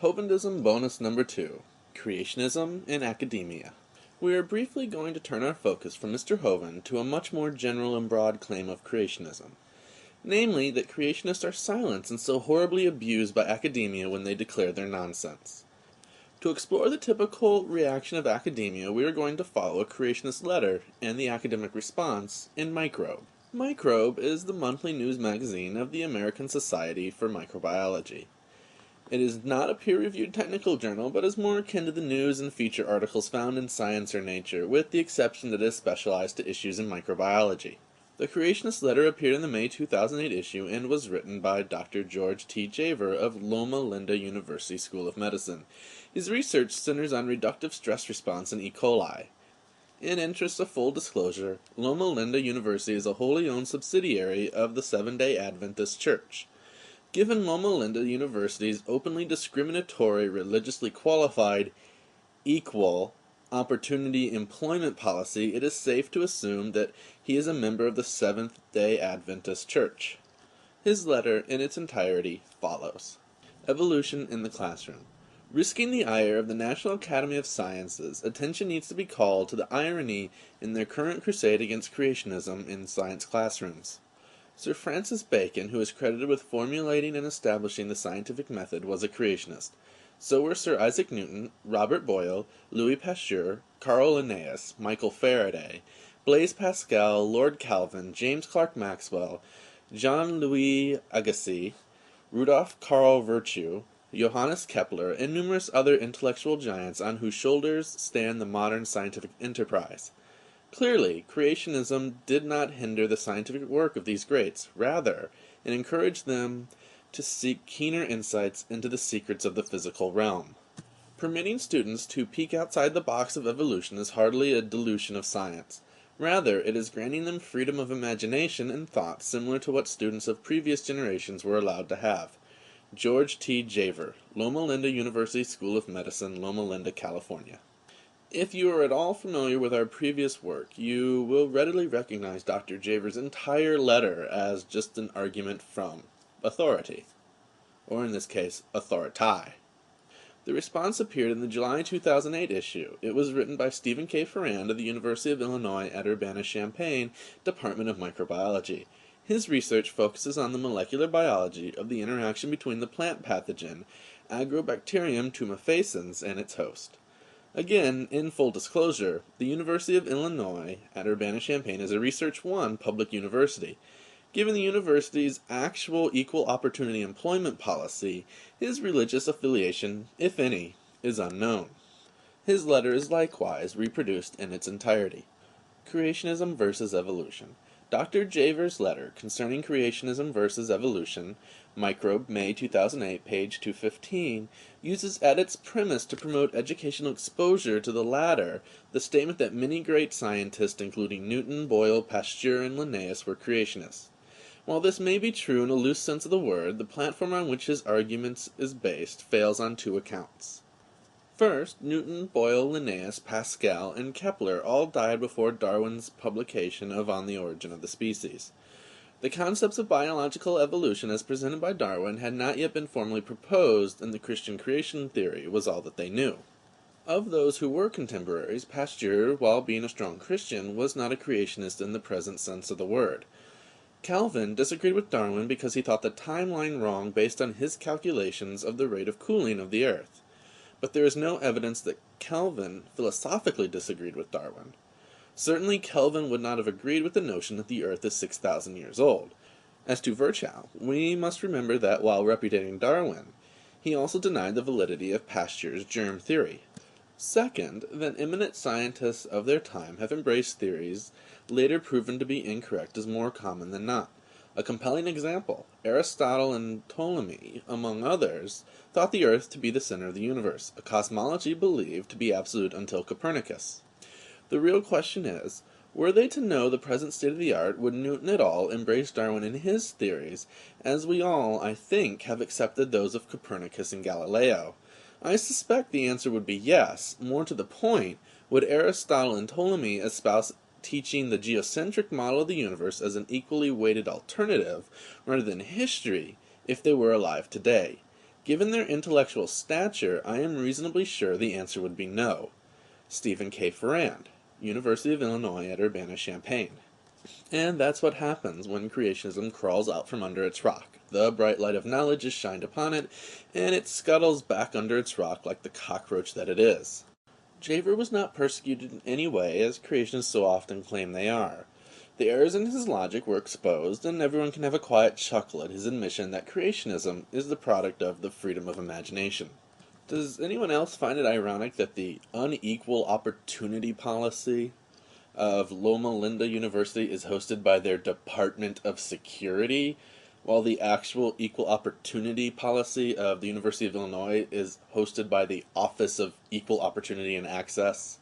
Hovindism bonus number 2, Creationism in Academia. We are briefly going to turn our focus from Mr. Hovind to a much more general and broad claim of creationism. Namely, that creationists are silenced and so horribly abused by academia when they declare their nonsense. To explore the typical reaction of academia, we are going to follow a creationist letter and the academic response in Microbe. Microbe is the monthly news magazine of the American Society for Microbiology. It is not a peer-reviewed technical journal, but is more akin to the news and feature articles found in Science or Nature, with the exception that it is specialized to issues in microbiology. The Creationist letter appeared in the May 2008 issue and was written by Dr. George T. Javer of Loma Linda University School of Medicine. His research centers on reductive stress response in E. coli. In interest of full disclosure, Loma Linda University is a wholly owned subsidiary of the Seventh-day Adventist Church. Given Loma Linda University's openly discriminatory, religiously qualified, equal opportunity employment policy, it is safe to assume that he is a member of the Seventh-day Adventist Church. His letter, in its entirety, follows. Evolution in the classroom. Risking the ire of the National Academy of Sciences, attention needs to be called to the irony in their current crusade against creationism in science classrooms. Sir Francis Bacon, who is credited with formulating and establishing the scientific method, was a creationist. So were Sir Isaac Newton, Robert Boyle, Louis Pasteur, Carl Linnaeus, Michael Faraday, Blaise Pascal, Lord Kelvin, James Clerk Maxwell, Jean-Louis Agassiz, Rudolf Karl Virchow, Johannes Kepler, and numerous other intellectual giants on whose shoulders stand the modern scientific enterprise. Clearly, creationism did not hinder the scientific work of these greats. Rather, it encouraged them to seek keener insights into the secrets of the physical realm. Permitting students to peek outside the box of evolution is hardly a dilution of science. Rather, it is granting them freedom of imagination and thought similar to what students of previous generations were allowed to have. George T. Javer, Loma Linda University School of Medicine, Loma Linda, California. If you are at all familiar with our previous work, you will readily recognize Dr. Javer's entire letter as just an argument from authority, or in this case, authority. The response appeared in the July 2008 issue. It was written by Stephen K. Ferrand of the University of Illinois at Urbana-Champaign, Department of Microbiology. His research focuses on the molecular biology of the interaction between the plant pathogen, Agrobacterium tumefaciens, and its host. Again, in full disclosure, the University of Illinois at Urbana-Champaign is a Research 1 public university. Given the university's actual equal opportunity employment policy, his religious affiliation, if any, is unknown. His letter is likewise reproduced in its entirety. Creationism versus Evolution. Dr. Javer's letter concerning creationism versus evolution, Microbe, May 2008, page 215, uses at its premise to promote educational exposure to the latter the statement that many great scientists, including Newton, Boyle, Pasteur, and Linnaeus, were creationists. While this may be true in a loose sense of the word, the platform on which his argument is based fails on two accounts. First, Newton, Boyle, Linnaeus, Pascal, and Kepler all died before Darwin's publication of On the Origin of the Species. The concepts of biological evolution as presented by Darwin had not yet been formally proposed, and the Christian creation theory was all that they knew. Of those who were contemporaries, Pasteur, while being a strong Christian, was not a creationist in the present sense of the word. Calvin disagreed with Darwin because he thought the timeline wrong based on his calculations of the rate of cooling of the earth. But there is no evidence that Calvin philosophically disagreed with Darwin. Certainly Calvin would not have agreed with the notion that the earth is 6,000 years old. As to Virchow, we must remember that while repudiating Darwin, he also denied the validity of Pasteur's germ theory. Second, that eminent scientists of their time have embraced theories later proven to be incorrect is more common than not. A compelling example, Aristotle and Ptolemy, among others, thought the earth to be the center of the universe, a cosmology believed to be absolute until Copernicus. The real question is, were they to know the present state of the art, would Newton et al. Embrace Darwin and his theories, as we all, I think, have accepted those of Copernicus and Galileo? I suspect the answer would be yes. More to the point, would Aristotle and Ptolemy espouse teaching the geocentric model of the universe as an equally weighted alternative, rather than history, if they were alive today? Given their intellectual stature, I am reasonably sure the answer would be no. Stephen K. Ferrand, University of Illinois at Urbana-Champaign. And that's what happens when creationism crawls out from under its rock. The bright light of knowledge is shined upon it, and it scuttles back under its rock like the cockroach that it is. Javer was not persecuted in any way, as creationists so often claim they are. The errors in his logic were exposed, and everyone can have a quiet chuckle at his admission that creationism is the product of the freedom of imagination. Does anyone else find it ironic that the unequal opportunity policy of Loma Linda University is hosted by their Department of Security, while the actual equal opportunity policy of the University of Illinois is hosted by the Office of Equal Opportunity and Access?